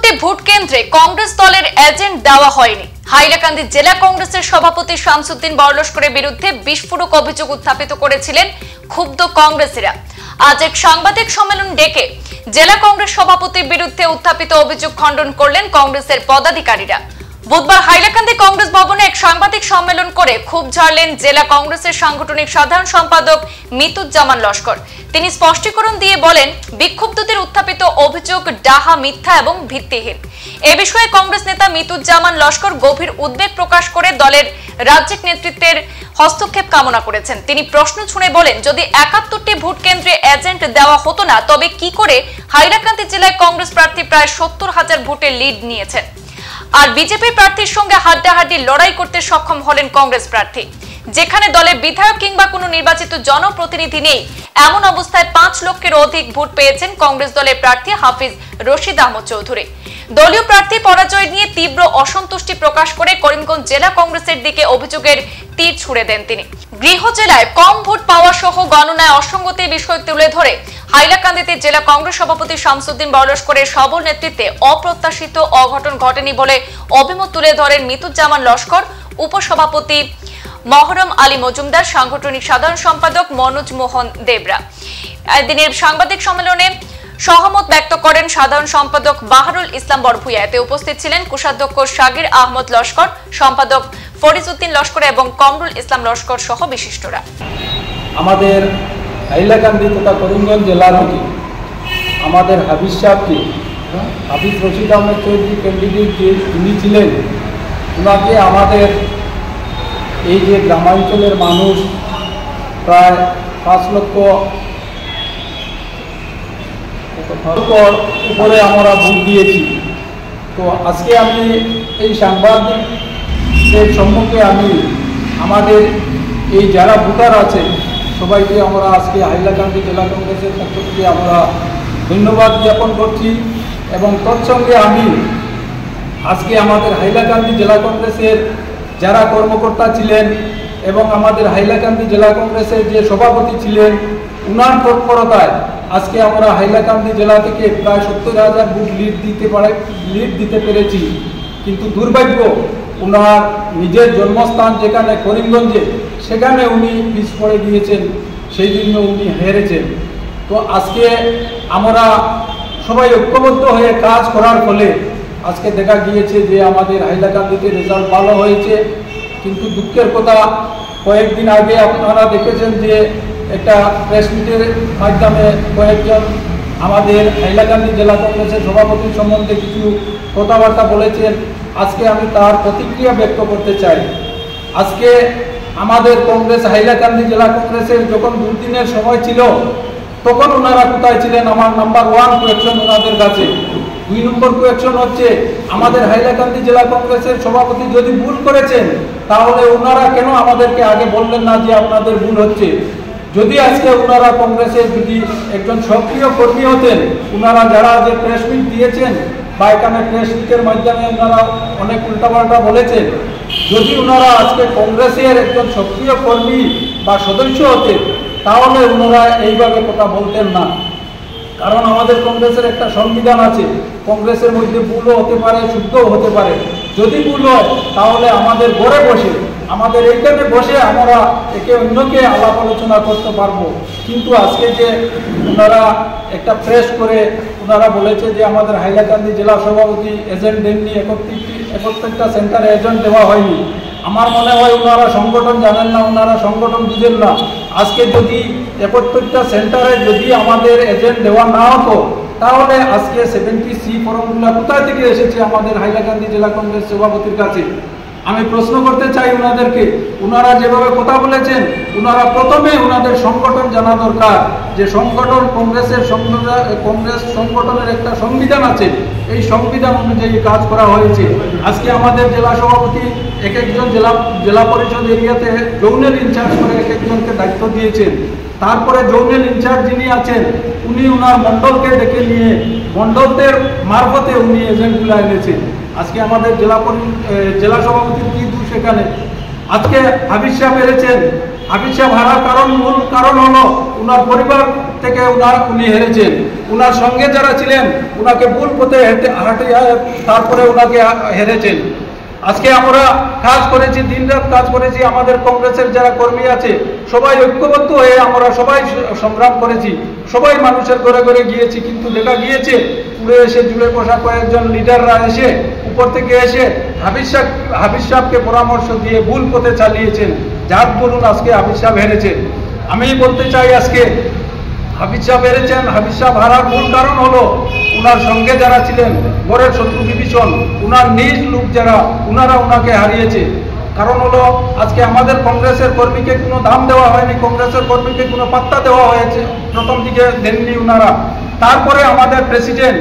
71টি vote কেন্দ্রে কংগ্রেস দলের agent দেওয়া হয়নি। হাইলাকান্দি জেলা কংগ্রেসের সভাপতি শামসুদ্দিন বরলস্করের বিরুদ্ধে বিস্ফোরক অভিযোগ উত্থাপিত করেছিলেন ক্ষুব্ধ কংগ্রেসীরা। আজ এক সাংবাদিক সম্মেলন ডেকে জেলা কংগ্রেস সভাপতির বিরুদ্ধে উত্থাপিত অভিযোগ খণ্ডন করলেন কংগ্রেসের পদাধিকারীরা। বুধবার হাইলাকান্দি কংগ্রেস ভবনে এক সাংবাদিক সম্মেলন করে ক্ষোভ ঝাড়লেন জেলা কংগ্রেসের সাংগঠনিক সাধারণ সম্পাদক মিতুজ্জামান লস্কর। তিনি স্পষ্টীকরণ দিয়ে বলেন, বিক্ষুব্ধদের উত্থাপিত অভিযোগ ডাহা, মিথ্যা এবং ভিত্তিহীন। এ বিষয়ে কংগ্রেস নেতা মিতুজ্জামান লস্কর গভীর উদ্বেগ প্রকাশ করে দলের রাজ্যিক নেতৃত্বের হস্তক্ষেপ কামনা করেছেন। তিনি প্রশ্ন ছুঁড়ে বলেন, যদি 71টি ভোট কেন্দ্রে এজেন্ট দেওয়া হতো না, তবে কি করে হাইলাকান্দি জেলায় কংগ্রেস প্রার্থী প্রায় 70,000 ভোটের লিড নিয়েছেন, আর বিজেপি প্রার্থীর সঙ্গে হাড্ডাহাড্ডি লড়াই করতে সক্ষম হলেন কংগ্রেস প্রার্থী, যেখানে দলের বিধায়ক কিংবা কোনো নির্বাচিত জনপ্রতিনিধি নেই। এমন অবস্থায় 5 লক্ষের অধিক ভোট পেয়েছেন কংগ্রেস দলের প্রার্থী হাফিজ রশিদ আহমদ চৌধুরী। দলীয় প্রার্থী পরাজয় নিয়ে তীব্র অসন্তুষ্টি প্রকাশ করে করিমগঞ্জ জেলা কংগ্রেসের দিকে অভিযোগের তীর ছুড়ে দেন তিনি। গৃহ জেলায় কম ভোট পাওয়া সহ গণনায় অসঙ্গতির বিষয় তুলে ধরে হাইলাকান্দিতে জেলা কংগ্রেস সভাপতি শামসুদ্দিন বরলস্করের সবল নেতৃত্বে অপ্রত্যাশিত অঘটন ঘটেনি বলে অভিমত তুলে ধরেন মিতুজ্জামান লস্কর, উপসভাপতি মহরম আলী মজুমদার, সাংগঠনিক সাধারণ সম্পাদক মনোজ মোহন দেবরা। এদিনের সাংবাদিক সম্মেলনে সহমত ব্যক্ত করেন সাধারণ সম্পাদক বাহারুল ইসলাম বরভুইয়া। এতে উপস্থিত ছিলেন কোষাধ্যক্ষ শাগির আহমদ লস্কর, সম্পাদক ফরিজউদ্দিন লস্কর এবং কমরুল ইসলাম লস্কর সহ বিশিষ্টরা। আমাদের হাইলাকান্দি তথা করিমগঞ্জ জেলার থেকে আমাদের হাফিজ সাহেবকে, হাফিজ রশিদ আহমদ চৌধুরী ক্যান্ডিডেট যে তিনি ছিলেন, ওনাকে আমাদের এই যে গ্রামাঞ্চলের মানুষ প্রায় 5 লক্ষ উপরে আমরা ভোট দিয়েছি। তো আজকে আমি এই সাংবাদিকদের সম্মুখে আমি আমাদের এই যারা ভোটার আছে সবাইকে আমরা আজকে হাইলাকান্দি জেলা কংগ্রেসের পক্ষ থেকে আমরা ধন্যবাদ জ্ঞাপন করছি। এবং তৎসঙ্গে আমি আজকে আমাদের হাইলাকান্দি জেলা কংগ্রেসের যারা কর্মকর্তা ছিলেন এবং আমাদের হাইলাকান্দি জেলা কংগ্রেসের যে সভাপতি ছিলেন, উনার তৎপরতায় আজকে আমরা হাইলাকান্দি জেলা থেকে প্রায় 70,000 ভোট লিড দিতে পেরেছি। কিন্তু দুর্ভাগ্য, উনার নিজের জন্মস্থান যেখানে করিমগঞ্জে, সেখানে উনি পিছ পড়ে গিয়েছেন, সেই জন্য উনি হেরেছেন। তো আজকে আমরা সবাই ঐক্যবদ্ধ হয়ে কাজ করার ফলে আজকে দেখা গিয়েছে যে আমাদের হাইলাকান্দিতে রেজাল্ট ভালো হয়েছে। কিন্তু দুঃখের কথা, কয়েকদিন আগে আপনারা দেখেছেন যে একটা প্রেস মিটের মাধ্যমে কয়েকজন আমাদের হাইলাকান্দি জেলা কংগ্রেসের সভাপতি সম্বন্ধে কিছু কথাবার্তা বলেছেন। আজকে আমি তার প্রতিক্রিয়া ব্যক্ত করতে চাই। আজকে আমাদের কংগ্রেস, হাইলাকান্দি জেলা কংগ্রেসের যখন দুদিনের সময় ছিল, তখন ওনারা কোথায় ছিলেন? আমার নাম্বার 1 কোয়েকশন ওনাদের কাছে। 2 নম্বর কোয়েকশন হচ্ছে, আমাদের হাইলাকান্দি জেলা কংগ্রেসের সভাপতি যদি ভুল করেছেন, তাহলে ওনারা কেন আমাদেরকে আগে বললেন না যে আপনাদের ভুল হচ্ছে? যদি আজকে ওনারা কংগ্রেসের যদি একজন সক্রিয় কর্মী হতেন, ওনারা যারা যে প্রেস মিট দিয়েছেন বা এখানে প্রেস মিটের মাধ্যমে ওনারা অনেক উল্টাপাল্টা বলেছেন, যদি ওনারা আজকে কংগ্রেসের একজন সক্রিয় কর্মী বা সদস্য হতেন, তাহলে ওনারা এইভাবে কথা বলতেন না। কারণ আমাদের কংগ্রেসের একটা সংবিধান আছে, কংগ্রেসের মধ্যে ভুলও হতে পারে, শুদ্ধও হতে পারে। যদি ভুল হয়, তাহলে আমাদের ঘরে বসে, আমাদের এইখানে বসে আমরা একে অন্যকে আলাপ আলোচনা করতে পারবো। কিন্তু আজকে যে ওনারা একটা প্রেস করে ওনারা বলেছে যে আমাদের হাইলাকান্দি জেলা সভাপতি এজেন্ট দেননি, 71টা সেন্টারে এজেন্ট দেওয়া হয়নি। আমার মনে হয় ওনারা সংগঠন জানেন না, ওনারা সংগঠন বুঝেন না। আজকে যদি 71টা সেন্টারে যদি আমাদের এজেন্ট দেওয়া না হতো, তাহলে আজকে 70C ফর্মগুলো কোথায় থেকে এসেছে আমাদের হাইলাকান্দি জেলা কংগ্রেস সভাপতির কাছে? আমি প্রশ্ন করতে চাই ওনাদেরকে, ওনারা যেভাবে কথা বলেছেন, ওনারা প্রথমে ওনাদের সংগঠন জানা দরকার, যে সংগঠন কংগ্রেস সংগঠনের একটা সংবিধান আছে, এই সংবিধান অনুযায়ী কাজ করা হয়েছে। আজকে আমাদের জেলা সভাপতি এক একজন জেলা পরিষদ এরিয়াতে জোনাল ইনচার্জ করে এক একজনকে দায়িত্ব দিয়েছেন। তারপরে জোনাল ইনচার্জ যিনি আছেন, উনি ওনার মণ্ডলকে ডেকে নিয়ে মণ্ডলদের মারফতে উনি এজেন্টগুলো এনেছেন। আজকে আমাদের জেলা সভাপতির কি দোষ এখানে? আজকে হাফিজ সাহেব এসেছেন, হাফিজ সাহেব হারার মূল কারণ হলো উনার পরিবার থেকে উনি হেরেছেন। উনার সঙ্গে যারা ছিলেন উনাকে ভুল পথে হাঁটিয়ে তারপরে উনাকে হেরেছেন। আজকে আমরা কাজ করেছি, দিনরাত কাজ করেছি, আমাদের কংগ্রেসের যারা কর্মী আছে সবাই ঐক্যবদ্ধ হয়ে আমরা সবাই সংগ্রাম করেছি, সবাই মানুষের ঘরে ঘরে গিয়েছি। কিন্তু দেখা গিয়েছে পুরে এসে জুড়ে বসা কয়েকজন লিডাররা এসে উপর থেকে এসে হাফিজ সাহেবকে পরামর্শ দিয়ে ভুল পথে চালিয়েছেন, যার দরুন আজকে হাফিজ সাহেব হেরেছেন। আমি বলতে চাই আজকে হাফিজ সাহেব হেরেছেন। হাফিজ সাহেব হারার মূল কারণ হলো উনার সঙ্গে যারা ছিলেন, ঘরের শত্রু বিভীষণ, উনার নিজ লোক যারা, উনাকে হারিয়েছে। কারণ হলো আজকে আমাদের কংগ্রেসের কর্মীকে কোনো দাম দেওয়া হয়নি, কংগ্রেসের কর্মীকে কোনো পাত্তা দেওয়া হয়েছে, প্রথম দিকে দেননি উনারা। তারপরে আমাদের প্রেসিডেন্ট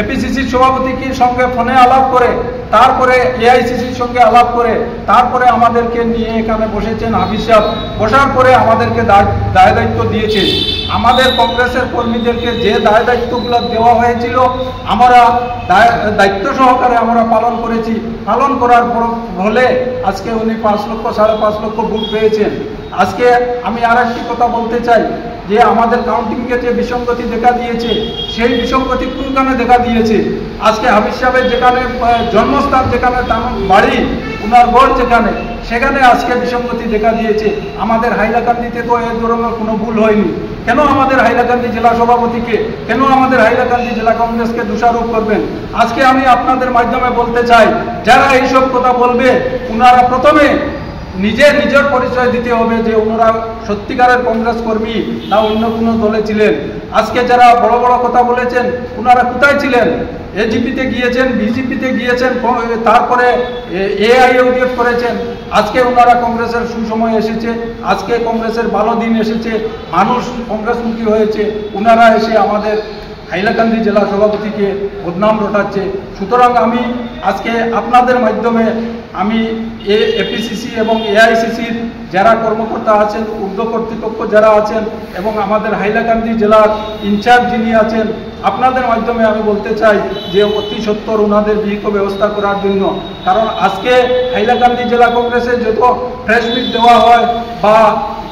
এপিসিসির সভাপতির সঙ্গে ফোনে আলাপ করে, তারপরে এআইসিসির সঙ্গে আলাপ করে, তারপরে আমাদেরকে নিয়ে এখানে বসেছেন হাফিজ সাহেব। বসার পরে আমাদেরকে দায় দায়িত্ব দিয়েছেন। আমাদের কংগ্রেসের কর্মীদেরকে যে দায় দায়িত্বগুলো দেওয়া হয়েছিল আমরা দায়িত্ব সহকারে আমরা পালন করেছি। পালন করার ফলে আজকে উনি 5 লক্ষ 5.5 লক্ষ ভোট পেয়েছেন। আজকে আমি আর একটি কথা বলতে চাই যে আমাদের কাউন্টিংকে যে বিসঙ্গতি দেখা দিয়েছে, সেই বিসঙ্গতি কোনখানে দেখা দিয়েছে? আজকে হাফিজ সাহেবের যেখানে জন্মস্থান, যেখানে তার বাড়ি, উনার গড় যেখানে, সেখানে আজকে বিসঙ্গতি দেখা দিয়েছে। আমাদের হাইলাকান্দিতে তো এ ধরনের কোনো ভুল হয়নি। কেন আমাদের হাইলাকান্দি জেলা সভাপতিকে, কেন আমাদের হাইলাকান্দি জেলা কংগ্রেসকে দোষারোপ করবেন? আজকে আমি আপনাদের মাধ্যমে বলতে চাই, যারা এইসব কথা বলবে উনারা প্রথমে নিজের পরিচয় দিতে হবে যে ওনারা সত্যিকারের কংগ্রেস কর্মী না অন্য কোনো দলে ছিলেন। আজকে যারা বড় বড় কথা বলেছেন ওনারা কোথায় ছিলেন? এজিপিতে গিয়েছেন, বিজেপিতে গিয়েছেন, তারপরে এআইইউডিএফ করেছেন। আজকে ওনারা কংগ্রেসের সুসময় এসেছে, আজকে কংগ্রেসের ভালো দিন এসেছে, মানুষ কংগ্রেসমুখী হয়েছে, ওনারা এসে আমাদের হাইলাকান্দি জেলা সভাপতিকে বদনাম রটাচ্ছে। সুতরাং আমি আজকে আপনাদের মাধ্যমে আমি এপিসিসি এবং এআইসিসির যারা কর্মকর্তা আছেন, ঊর্ধ্ব কর্তৃপক্ষ যারা আছেন এবং আমাদের হাইলাকান্দি জেলার ইনচার্জ যিনি আছেন, আপনাদের মাধ্যমে আমি বলতে চাই যে অতি সত্বর ওনাদের বিহিত ব্যবস্থা করার জন্য। কারণ আজকে হাইলাকান্দি জেলা কংগ্রেসে যত প্রেস মিট দেওয়া হয় বা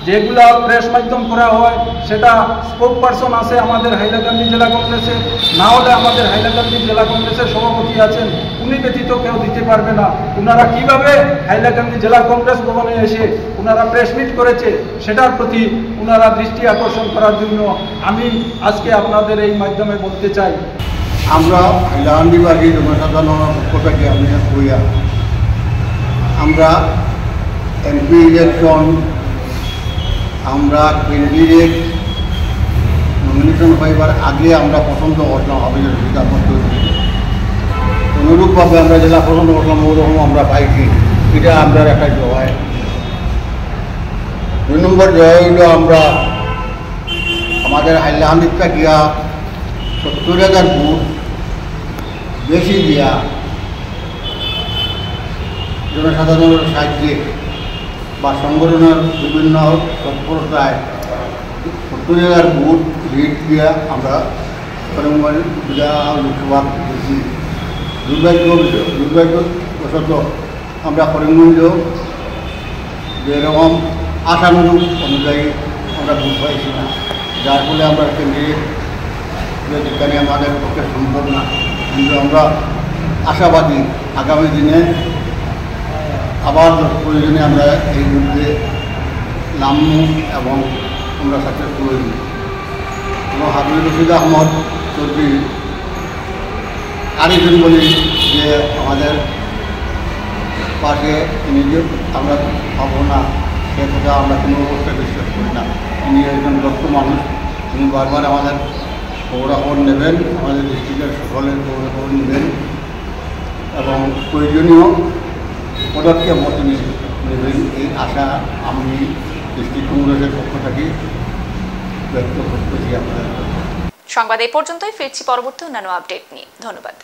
যেগুলা প্রেস মাধ্যম করা হয় সেটা স্পোক পারসন আছে আমাদের হাইলাকান্দি জেলা কংগ্রেসে, না হলে আমাদের হাইলাকান্দি জেলা কংগ্রেসের সভাপতি আছেন, উনি ব্যতীত কেউ দিতে পারবে না। ওনারা কিভাবে হাইলাকান্দি জেলা কংগ্রেস ভবনে এসে ওনারা প্রেস মিট করেছে সেটার প্রতি ওনারা দৃষ্টি আকর্ষণ করার জন্য আমি আজকে আপনাদের এই মাধ্যমে বলতে চাই। আমরা হাইলাকান্দিবাসী জনসাধারণের পক্ষ থেকে আমরা এমপি ইলেকশন, আমরা ক্যান্ডিডেট নমিনেশন হইবার আগে আমরা পছন্দ করলাম হাফিজের সিদ্ধান্ত। অনুরূপভাবে আমরা জেলা পছন্দ করলাম, ওরকম আমরা পাইছি। এটা আমরা একটা জয়। 2 নম্বর জয় হইল আমরা আমাদের হাইলাকান্দিতে গিয়া 70,000 ভোট বেশি দিয়া জনসাধারণের সাহায্যে বা সংগঠনের বিভিন্ন তৎপরতায় 70,000 ভোট লিড দিয়া আমরা করিমগঞ্জ লোকসভা দিয়েছি। দুর্ভাগ্যবশত আমরা করিমগঞ্জ যেরকম আশানুরূপ অনুযায়ী আমরা ভোট পাইছি না, যার ফলে আমরা ক্যান্ডিডেট যেখানে আমাদের পক্ষে সম্ভব না। কিন্তু আমরা আশাবাদী আগামী দিনে আবার প্রয়োজনে আমরা এই যুদ্ধে নামবো এবং আমরা সাকসেসফুল হইব। এবং হাফিজ রশিদ আহমদ চৌধুরী আরেকজন বলি যে আমাদের পাশে তিনি যে আমরা পাবো না সে কথা আমরা কোনো অবস্থায় বিশ্বাস করি না। তিনি একজন দক্ষ মানুষ, তিনি বারবার আমাদের খবরাখবর নেবেন, আমাদের ডিস্ট্রিক্টের সকলের খবরাখবর নেবেন এবং প্রয়োজনীয় পদক্ষেপ তিনি নেবেন, এই আশা আমি ডিস্ট্রিক্ট কংগ্রেসের পক্ষ থেকে ব্যক্ত করতেছি আপনাদের। সংবাদ এই পর্যন্তই, ফিরছি পরবর্তী অন্যান্য আপডেট নিয়ে। ধন্যবাদ।